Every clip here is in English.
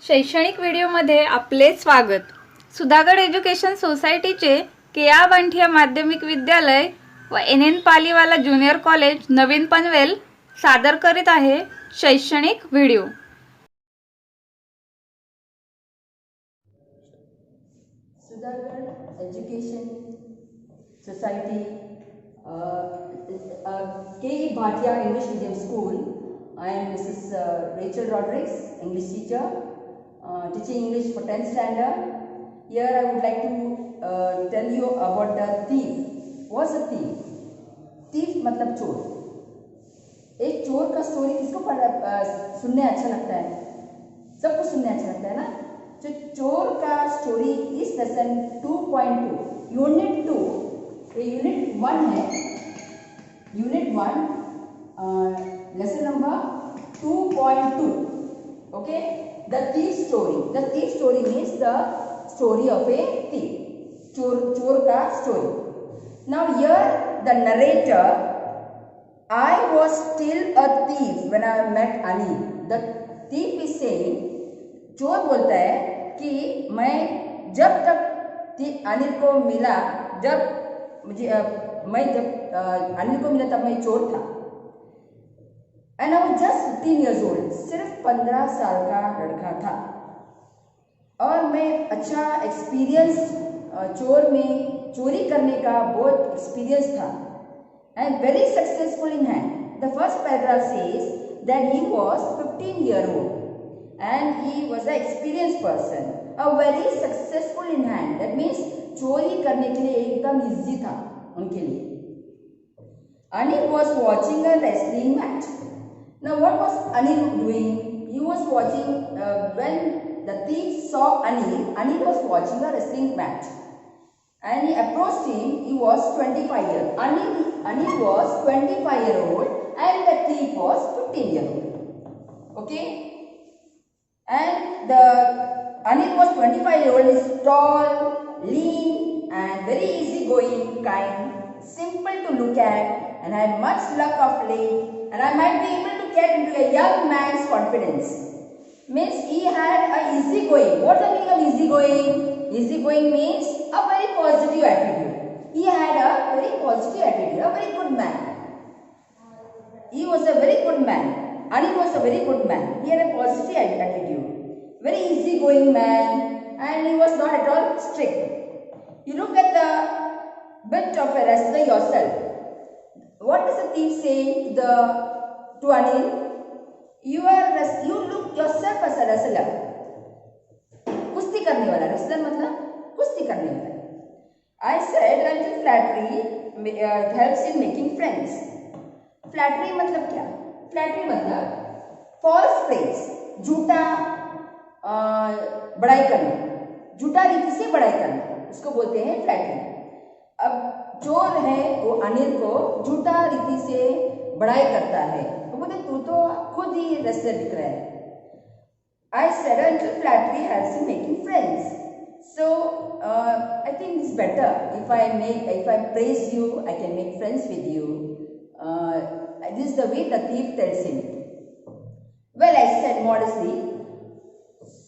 शैक्षणिक व्हिडिओमध्ये आपले स्वागत. सुधागड एज्युकेशन सोसायटीचे केआ बांठिया माध्यमिक विद्यालय व एन पालीवाला ज्युनियर कॉलेज नवीन पनवेल सादर करीत आहे शैक्षणिक व्हिडिओ. सुधागड एजुकेशन सोसायटी के Bhatia English Medium School. I am Mrs. Rachel Rodriguez, English teacher, teaching English for 10th standard. Here I would like to tell you about the thief. What's a thief? Thief मतलब चोर. एक चोर का story किसको सुनने अच्छा लगता है? सबको सुनने अच्छा लगता है ना? जो चोर का स्टोरी इस लेसन 2.2 यूनिट 2 यूनिट 1 है. Unit 1 lesson number 2.2. Okay, the thief story. The thief story means the story of a thief. चोर का story. Now here the narrator, I was still a thief when I met Anil. The thief is saying, चोर बोलता है कि मैं जब तक अनिल को मिला, जब अनिल को मिला तब मैं चोर था. And I was just 15 years old. सिर्फ 15 साल का लड़का था और मैं अच्छा एक्सपीरियंस चोर में चोरी करने का बहुत एक्सपीरियंस था. And very successful in hand. The first paragraph says that he was 15 year old and he was an experienced person, a very successful in hand. That means चोरी करने के लिए एकदम इजी था उनके लिए. Anil was watching a wrestling match. Now what was Anil doing? He was watching when the thief saw Anil was watching a wrestling match and he approached him. He was 25 years. Anil was 25 year old and the thief was 15 year old. Okay. And the Anil was 25 year old, is tall, lean and very easygoing, kind, simple to look at and had much luck of late, and I might be able to get into a young man's confidence. Means he had a easygoing. What's the meaning of easygoing? Easygoing means a very positive attitude. He had a very positive attitude, a very good man. He was a very good man. Anil was a very good man. He had a positive attitude, very easygoing man, and he was not at all strict. You look at the bit of a wrestler yourself. What does the thief say to Anil? You look yourself as a wrestler. कुश्ती करने वाला. wrestler मतलब कुश्ती करने वाला. I said until flattery helps in making friends. Flattery मतलब क्या? Flattery मतलब फॉल्स प्रेज, झूठा बड़ाई करना, झूठा रीति से बड़ाई करना, उसको बोलते हैं फ्लैटरी. अब चोर है वो अनिल को झूठा रीति से बड़ाई करता है. वो बोलते तू तो खुद ही रेस्लर दिख रहा है. I said until flattery helps in making friends. So I think it's better if I praise you, I can make friends with you. This is the way the thief tells him. Well, I said modestly.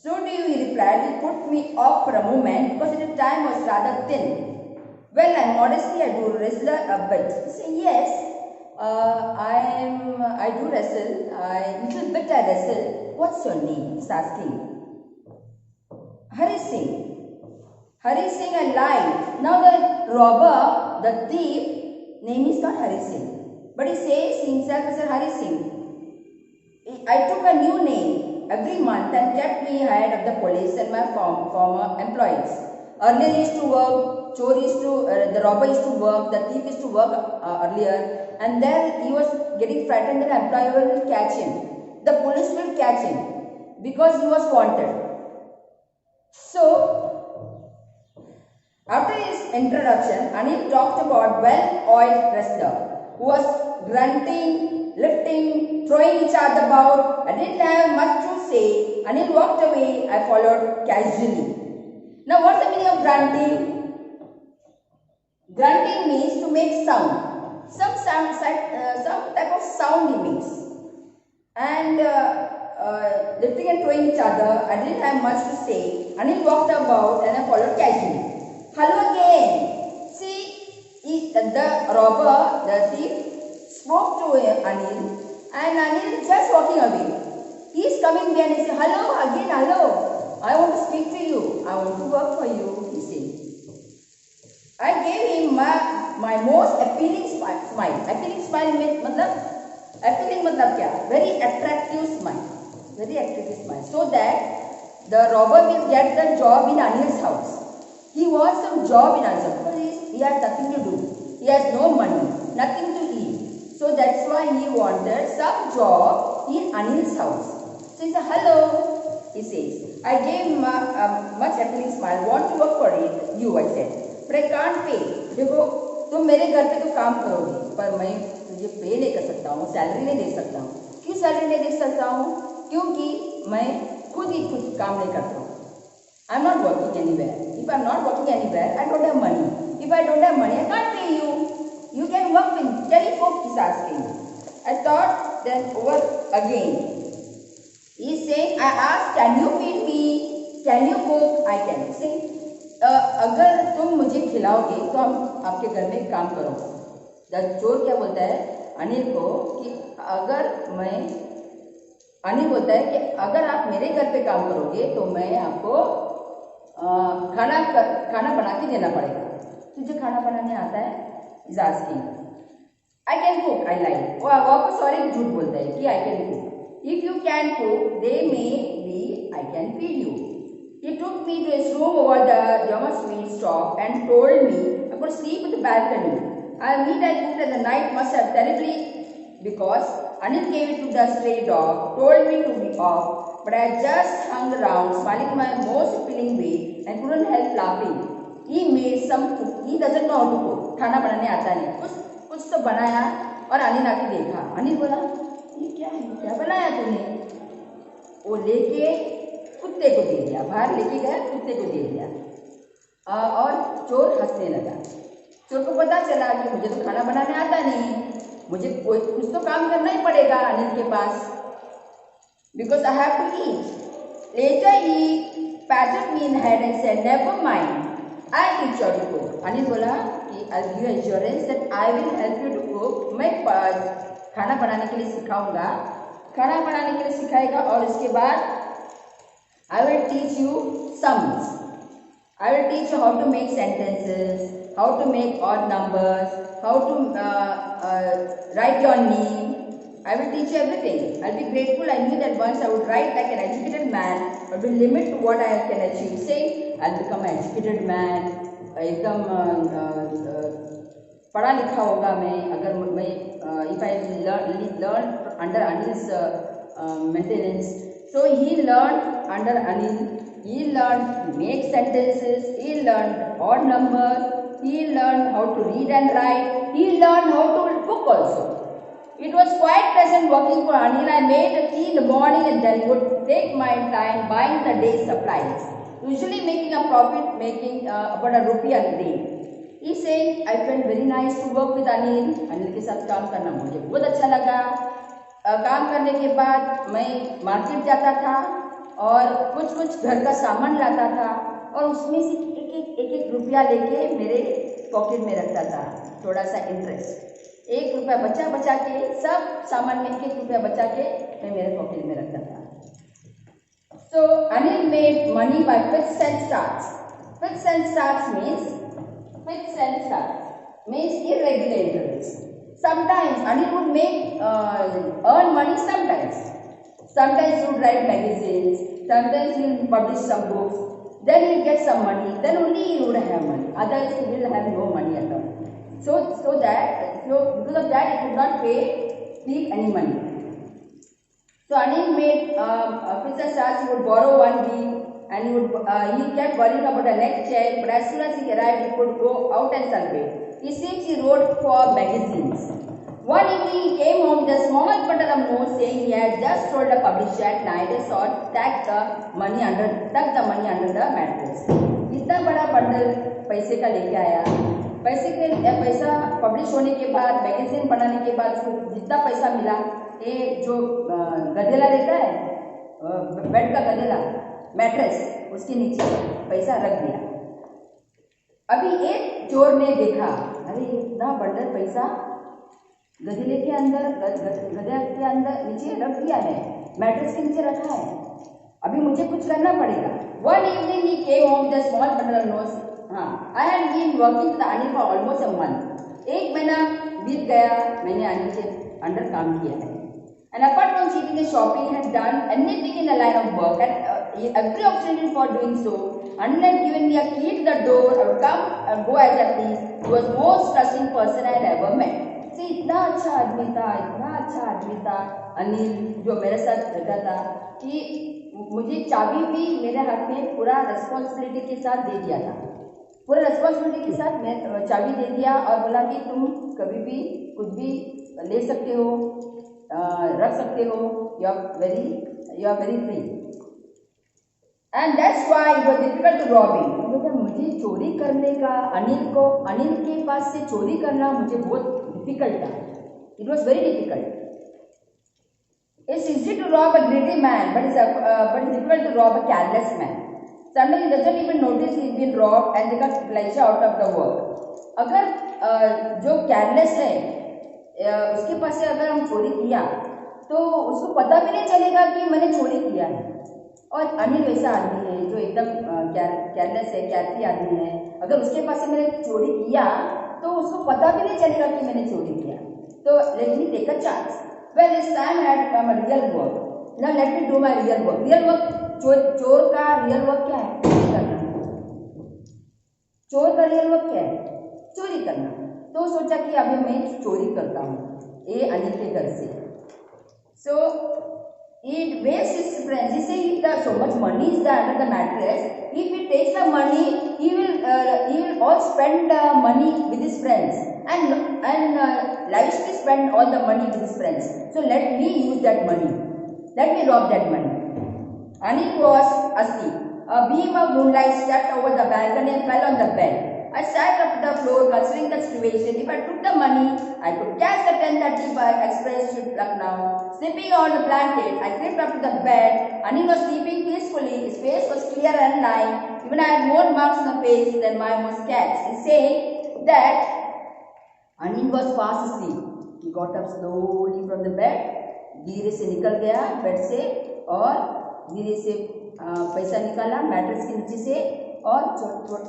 So do you? He replied. He put me off for a moment because the time was rather thin. Well, I do wrestle a bit. He said, yes, I do wrestle. Little bit I wrestle. What's your name? He's asking. Hari Singh. Hari Singh, I lied. Now the robber, the thief, name is not Hari Singh. But he says himself as a Hari Singh. I took a new name every month and kept me ahead of the police and my former employees. Earlier he used to work, the robber used to work, the thief used to work earlier, and then he was getting frightened that the employer will catch him. The police will catch him because he was wanted. So, after his introduction, Anil talked about well-oiled wrestler who was grunting, lifting, throwing each other about. I didn't have much to say. Anil walked away. I followed casually. Now, what's the meaning of grunting? Grunting means to make sound. Some type of sound he makes. And lifting and throwing each other. I didn't have much to say. Anil walked about and I followed casually. Hello again. See, the robber, the thief, spoke to Anil, and Anil is just walking away. He is coming behind and says, hello again, hello. I want to speak to you. I want to work for you, he said. I gave him my most appealing smile. Appealing smile means appealing matlab kya? Very attractive smile. Very attractive smile. So that the robber will get the job in Anil's house. He wants some job in Anil's house because he has nothing to do. He has no money, nothing to eat. So that's why he wanted some job in Anil's house. So he said, hello, he says. I gave him a much appealing smile. Want to work for it? You, I said. But I can't pay. देखो तुम मेरे घर पे तो काम करोगे पर मैं तुझे पे नहीं कर सकता हूँ, सैलरी नहीं दे सकता हूँ. क्यों सैलरी नहीं दे सकता हूँ? क्योंकि मैं खुद काम नहीं करता हूँ. I am not working anywhere. If I am not working anywhere, I don't have money. If I don't have money, I can't pay you. You can work with me. Telephone is asking. I thought then over again. He is saying, I asked, can you feed me? Can you cook? I can. Say, अगर तुम मुझे खिलाओगे तो हम आपके घर में काम करोगे. चोर क्या बोलता है अनिल को कि अनिल बोलता है कि अगर आप मेरे घर पे काम करोगे तो मैं आपको खाना बना के देना पड़ेगा. तुझे खाना बनाने आता है? Is asking. I can cook, I like. वो वापस और एक झूठ बोलता है कि I can cook. If you can cook they maybe I can feed you. He took me to his room over the Jama Sweet shop and told me I could sleep in the balcony. I cooked and the night must have terribly because Anil gave it to the stray dog, told me to be off, but I just hung around smiling my most appealing way and couldn't help laughing. He made some cook. He doesn't know how to cook. खाना बनाने आता नहीं. कुछ तो बनाया और अनिल आके देखा. अनिल बोला ये क्या है, क्या बनाया तूने? वो लेके कुत्ते को दे दिया. बाहर लेके गया, कुत्ते को दे दिया और चोर हंसने लगा. चोर को पता चला कि मुझे तो खाना बनाने आता नहीं, मुझे कुछ तो काम करना ही पड़ेगा अनिल के पास, because I have to eat. Later he patted me in head and said never mind I teach you to cook. Anil बोला कि I give you assurance that I will help you to cook. मैं खाना बनाने के लिए सिखाऊंगा. खाना बनाने के लिए सिखाएगा और उसके बाद I will teach you sums. I will teach you how to make sentences, how to make odd numbers, how to write your name. I will teach you everything. I'll be grateful. I knew that once I would write like an educated man, but will limit to what I can achieve. Say, I'll become an educated man. एकदम पढ़ा लिखा होगा मैं. अगर मैं if I learn under Anil's maintenance. So he learned under Anil. He learned to make sentences. He learned odd numbers. He learned how to read and write. He learned how to cook also. It was quite pleasant working for Anil. I made a tea in the morning and then would take my time buying the day's supplies. Usually making a profit, making about ₹1 a day. He said, I felt very nice to work with Anil. Anil के साथ काम करना मुझे बहुत अच्छा लगा. काम करने के बाद मैं मार्केट जाता था और कुछ घर का सामान लाता था और उसमें से एक रुपया लेके मेरे पॉकेट में रखता था. थोड़ा सा इंटरेस्ट. ₹1 बचा के सब सामान में एक रुपया बचा के मैं मेरे पॉकेट में रखता था. So Anil made money by fits and starts. Fits and starts means irregular intervals. Sometimes Anil would earn money. Sometimes he would write magazines. Sometimes he would publish some books. Then he would get some money. Then only he would have money. Otherwise he will have no money at all. So because of that he could not pay any money. So Anil made fits and starts. He would borrow one week and he kept worrying about the next check. But as soon as he arrived, he could go out and celebrate. He seems he wrote for magazines. One evening he came home with a small bundle of notes saying he had just told the publisher at night and saw tuck the money under the mattress. इतना बड़ा bundle पैसे का लेके आया. पैसा publish होने के बाद, मैगजीन बनाने के बाद उसको जितना पैसा मिला, ये जो गधेला देता है बेड का गदेला, मैट्रेस, उसके नीचे पैसा रख दिया। अभी एक चोर ने देखा, अरे इतना बंडल पैसा गधेले के अंदर, गधे के अंदर नीचे रख दिया है, मैट्रेस के नीचे रखा है, अभी मुझे कुछ करना पड़ेगा। One evening he came home with a small bundle of notes. हाँ, I had been working with Anil for almost a month. 1 महीना बीत गया, मैंने अनिल के अंडर काम किया है। And apart from cheating and shopping, he had done anything in the line of work, and every opportunity for doing so. Anil had given me a key to the door. I would come and go as I pleased. He was the most trusting person I had ever met. See, इतना अच्छा आदमी था, इतना अच्छा आदमी था अनिल, जो मेरे साथ रहता था, कि मुझे चाबी भी मेरे हाथ में पूरा रिस्पॉन्सिबिलिटी के साथ दे दिया था। पूरा रिस्पॉन्सिबिलिटी के साथ मैं चाबी दे दिया और बोला कि तुम कभी भी कुछ भी ले सकते हो, रख सकते हो, you are very free. And that's why it was difficult to rob him. मुझे चोरी करने का, अनिल के पास से चोरी करना मुझे बहुत डिफिकल्ट था। It was very difficult. It's easy to rob a greedy man, but it's difficult to rob a careless man. Suddenly he doesn't even notice he's been robbed and they got pleasure out of the work। अगर जो careless है, उसके पास से अगर हम चोरी किया तो उसको पता भी नहीं चलेगा कि मैंने चोरी किया है। और अनिल वैसा आदमी है जो एकदम केयरलेस है, केयरफ्री आदमी है। अगर उसके पास से मैंने चोरी किया तो उसको पता भी नहीं चलेगा कि मैंने चोरी किया। तो let me take a chance. Well this time I had come a real work. Now let me do my real work. Real work, चोर का रियल वर्क क्या है? चोरी करना। चोर का रियल वर्क क्या है? चोरी करना। तो सोचा कि अभी मैं चोरी करता हूँ ये अनिल के घर से। सो it wastes his friends. He say if so much money is there under the mattress, if he takes the money, he will all spend money with his friends and lavishly spend all the money with his friends. So let me use that money. Let me rob that money. Anil was asleep. A beam of moonlight stepped over the balcony and fell on the bed. I sat up to the floor considering the situation. If I took the money, I could catch the 10:30 express to Lucknow. Slipping on the blanket, I crept up to the bed. Anil was sleeping peacefully. His face was clear and lined. Even I had more marks on the face than my moustache. In saying that, Anil was fast asleep. He got up slowly from the bed. धीरे से निकल गया bed से और धीरे से पैसा निकाला मैट्रेस के नीचे से और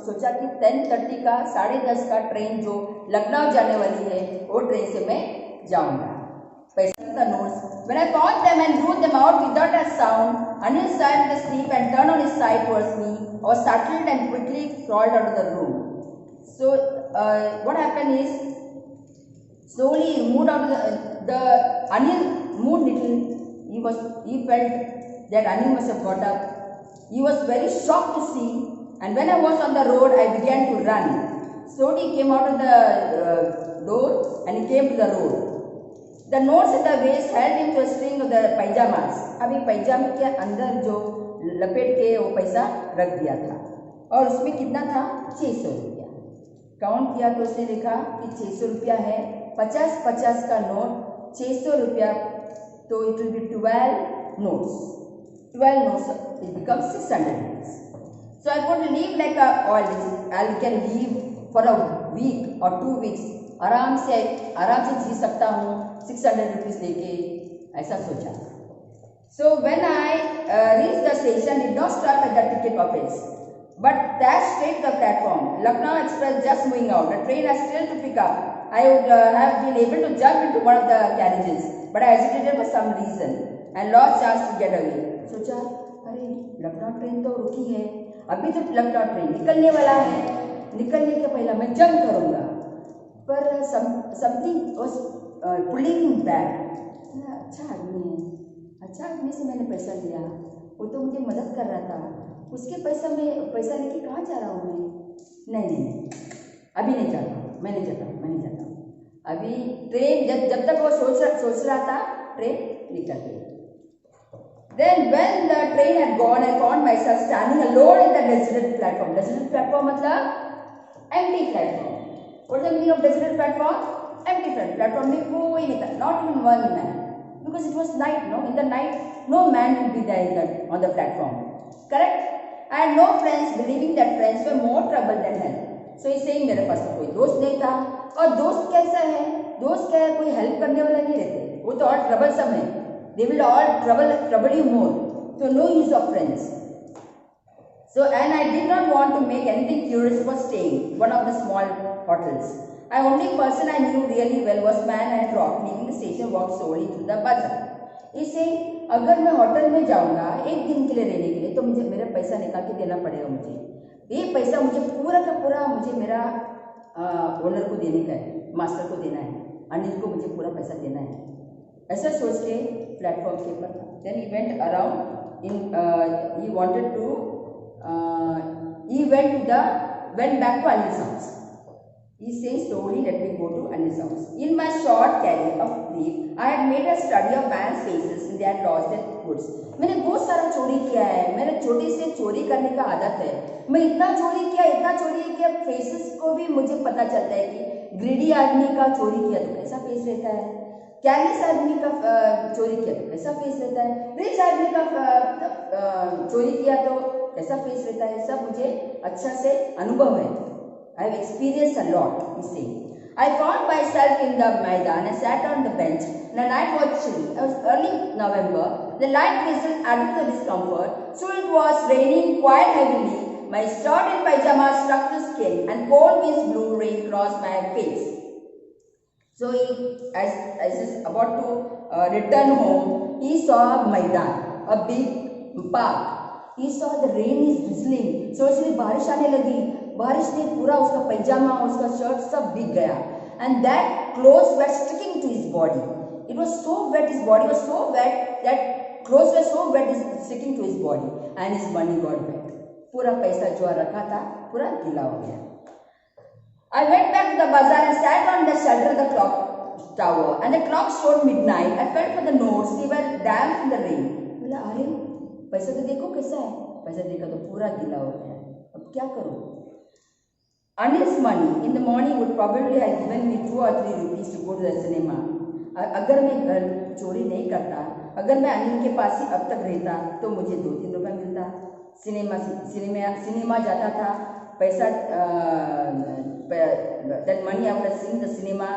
सोचा कि 10:30 का 10:30 का ट्रेन जो लखनऊ जाने वाली है वो ट्रेन से मैं जाऊंगा। पैसा का notes when I found them and drew them out without a sound, Anil started to sleep and turned on his side towards me. I was startled and quickly crawled out of the room. So what happened is slowly he moved out of the Anil moved little. He felt that Anil must have got up. He was very shocked to see. And when I was on the road, I began to run. Slowly he came out of the door and he came to the road. The notes at the waist held him to a string of the pajamas. अभी पैजामे के अंदर जो लपेट के वो पैसा रख दिया था और उसमें कितना था? 600 रुपया। काउंट किया तो उसने देखा कि 600 रुपया है। 50-50 का नोट, 600 रुपया, तो it will be 12 notes. 12 notes, it becomes 600 rupees. So I could live like I can live for a week or 2 weeks. आराम से जी सकता हूँ 600 rupees लेके, ऐसा सोचा। So when I reached the station, did not stop at the ticket office, but dashed straight to the platform. Lucknow Express just moving out. The train was still to pick up. I would have been able to jump into one of the carriages, but I hesitated for some reason and lost chance to get away. सोचा अरे Lucknow train तो रुकी है, अभी तो Lucknow train निकलने वाला है, निकलने के पहले मैं जंप करूँगा, पर something was pulling him back. अच्छा आदमी है, अच्छा आदमी से मैंने पैसा लिया, वो तो मुझे मदद कर रहा था, उसके पैसा लेके कहाँ जा रहा हूँ मैं? नहीं, अभी नहीं जाता हूँ, मैं नहीं जाता हूँ। अभी ट्रेन जब तक वो सोच रहा था, ट्रेन निकल गई। Then when the train had gone, I found myself standing alone in the deserted platform. Deserted platform मतलब empty platform. What is the meaning of deserted platform? Empty platform में कोई नहीं था, not even one man. because it was night. No, in the night, no man will be there on the platform. Correct? I had no friends, believing that friends were more trouble than help. So he's saying मेरे पास तो कोई दोस्त नहीं था. और दोस्त कैसा है? दोस्त क्या है? कोई हेल्प करने वाला नहीं रहते. वो तो और troublesome है. They will all trouble you more. So no use of friends. So, and I did not want to make anything curious for staying one of the small hotels. The only person I knew really well was man and frock, leaving the station, walked slowly through the bazaar. इसे अगर मैं hotel में जाऊंगा एक दिन के लिए रहने के लिए तो मुझे मेरा पैसा निकाल के देना पड़ेगा. मुझे ये पैसा मुझे पूरा का पूरा मुझे मेरा ओनर को देने का है, मास्टर को देना है, अनिल को मुझे पूरा पैसा देना है. ऐसा सोच के प्लेटफॉर्म के ऊपर था. Then he went around in he wanted to he went back to Anil's house. He says slowly, let me go to Anil's house. In my short career of grief, I had made a study of man's faces in their lost and goods. मैंने बहुत सारा चोरी किया है. मेरे छोटे से चोरी करने का आदत है. मैं इतना चोरी किया फेसेस को भी मुझे पता चलता है कि ग्रीडी आदमी का चोरी किया तो कैसा फेस रहता है, कैरलेस आदमी का चोरी किया तो कैसा फेस रहता है, रिच आदमी का चोरी किया तो कैसा फेस रहता है. सब मुझे अच्छा से अनुभव है. I have experienced a lot, he said. I found myself in the Maidan and sat on the bench. The night was chilly. It was early November. The light drizzled added to the discomfort. So it was raining quite heavily. My shirt and pajamas struck the skin and cold winds blew rain across my face. So as he's about to return home, he saw Maidan, a big park. He saw the rain is drizzling. So इसलिए बारिश आने लगी. बारिश ने पूरा उसका पैजामा, उसका shirt सब भीग गया. And that clothes were sticking to his body. It was so wet. His body was so wet that clothes were so wet, sticking to his body. And his money got wet. पूरा पैसा जो रखा था पूरा गीला हो गया. I went back to the bazaar and sat on the shelter of the clock tower. And the clock showed midnight. I felt for the notes. They were damp in the rain. बोला अरे पैसा तो देखो कैसा है. पैसा देखा तो पूरा गीला हो गया. अब क्या करूं? Anil's money in the morning would probably have given me 2 or 3 rupees to go to the cinema. अगर मैं चोरी नहीं करता, अगर मैं अनिल के पास ही अब तक रहता तो मुझे 2-3 रुपए मिलता. सिनेमा जाता था. पैसा that money I would have seen the cinema.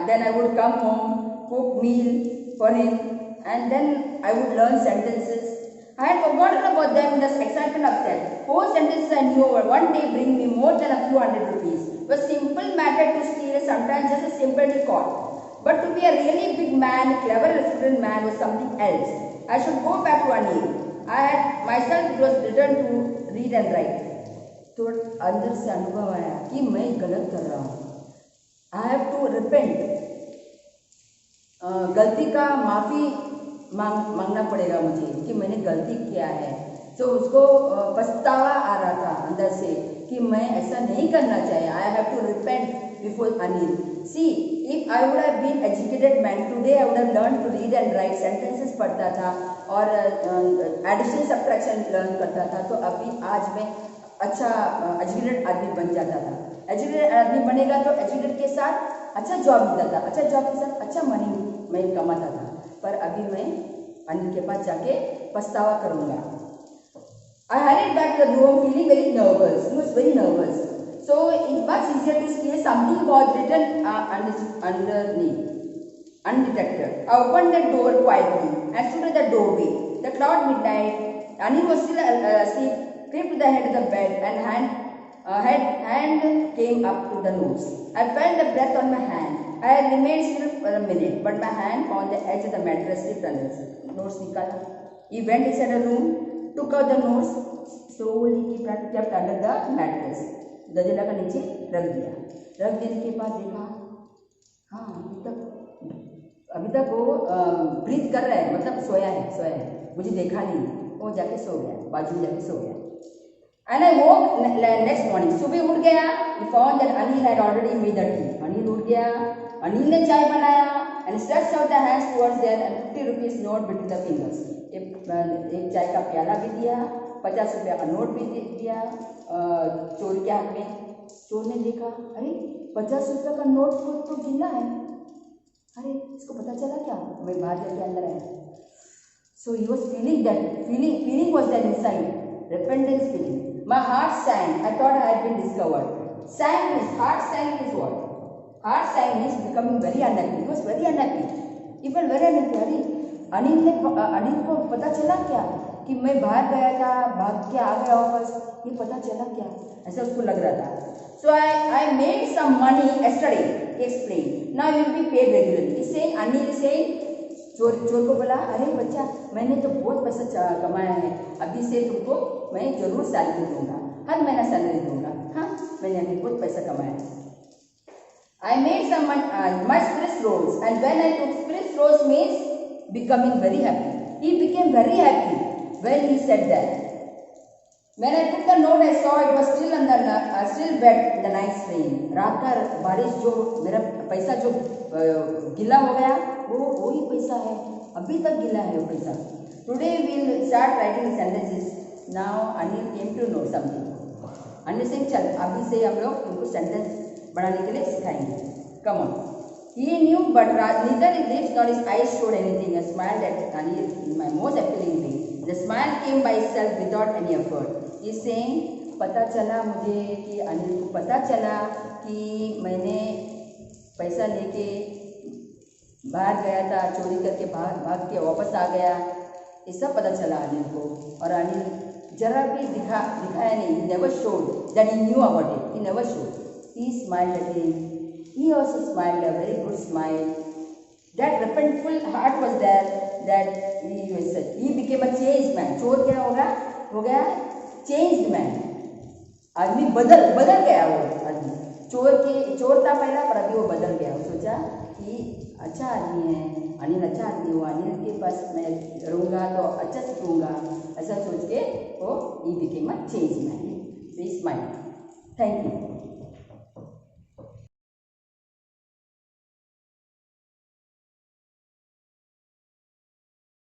Then I would come home, cook meal for him, and then I would learn sentences. I had forgotten about them in the excitement of that. 4 sentences I knew over one day bring me more than a few hundred rupees. It was a simple matter to steal, sometimes just as simple to call. But to be a really big man, a clever, resilient man was something else. I should go back to Anil. I had myself, it was written to read and write. तो अंदर से अनुभव आया कि मैं गलत कर रहा हूँ. I have to repent. गलती का माफ़ी मांगना पड़ेगा मुझे कि मैंने गलती किया है. तो उसको पछतावा आ रहा था अंदर से कि मैं ऐसा नहीं करना चाहिए. I have to repent before Anil. See if I would have been educated man today I would have learn to read and write. Sentences पढ़ता था और एडिशन सब्ट्रैक्शन लर्न करता था. तो अभी आज मैं अच्छा एजुकेटेड आदमी बन जाता था. एजुकेटेड आदमी बनेगा तो एजुकेटेड के साथ अच्छा जॉब मिलता था. अच्छा जॉब के साथ अच्छा मनी मैं कमाता था. पर अभी मैं अनिल के पास जाके पछतावा करूंगा. I hurried back to the room feeling very nervous. He was very nervous. So it's much easier to steal something was written underneath, undetected. I opened the door quietly and stood at the doorway. The cloud midnight. Anil was still asleep. Crept to the head of the bed and hand came up to the nose. I felt the breath on my hand. I had remained still for a minute, but my hand found the edge of the mattress slipped under. Notes nikala. He went inside the room, took out the notes, slowly kept under the mattress. गजेला का नीचे रख दिया. रख देने के बाद देखा, हाँ अभी तक वो ब्रीथ कर रहा है, मतलब सोया है. मुझे देखा नहीं. वो जाके सो गया, बाजू में जाके सो गया. And I woke next morning. सुबह उठ गया. We found that Anil had already made the tea. Anil उठ गया. अनिल ने चाय बनाया and stretched out the hands towards them and 50 rupees note between the fingers. एक चाय का प्याला भी दिया, 50 रुपया का नोट भी दिया चोर के हाथ में. चोर ने देखा, अरे 50 रुपया का नोट तो गिना है. अरे इसको पता चला क्या, मैं बाहर जाके अंदर आया. So he was feeling that, feeling was there inside, repentance feeling. My heart sank. I thought I had been discovered. Sank means, heart sank is what? Heart sank means becoming very unhappy. He was very unhappy. He felt very unhappy. अरे अनिल को पता चला क्या कि मैं बाहर गया था, भाग के आ गया वापस, ये पता चला क्या, ऐसा उसको लग रहा था. So I made some money yesterday. He explained. Now you will be paid regularly. He's saying, Anil is saying, चोर को बोला, अरे बच्चा मैंने तो बहुत पैसा कमाया है, अभी से तुमको मैं जरूर सैलरी दूंगा, हर महीना सैलरी दूंगा. हाँ, मैंने अभी बहुत पैसा कमाया है. I made some money, my spirits rose, and when I took spirits rose means becoming very happy. He became very happy when he said that. When I took the note, I saw it was still still wet in the night's rain. रात का बारिश जो मेरा पैसा जो गीला हो गया, वो वही पैसा है, अभी तक गीला है वो पैसा. Today we'll start writing sentences. Now Anil came to know something. Anil Singh, चल अभी से हम लोग तुमको सेंटेंस बनाने के लिए सिखाएंगे. Come on. He knew, but neither his lips nor his eyes showed anything. A smile at Anil in my most appealing way. The smile came by itself without any effort. He's saying, पता चला मुझे कि अनिल को पता चला कि मैंने पैसा लेके बाहर गया था, चोरी करके भाग के वापस आ गया, ये सब पता चला अनिल को. और अनिल जरा भी दिखाया नहीं. He never showed that he knew about it. He never showed. He smiled at him. He also smiled a very good smile. That repentful heart was there that he became a changed man. चोर क्या हो गया changed man. आदमी बदल गया वो आदमी. चोर था पहला, पर अभी वो बदल गया. वो सोचा कि अच्छा आदमी है, अनिल अच्छा आदमी हुआ, अनिल के पास मैं रहूँगा तो अच्छा सीखूँगा, ऐसा सोच के वो he became a changed man. He smiled. Thank you.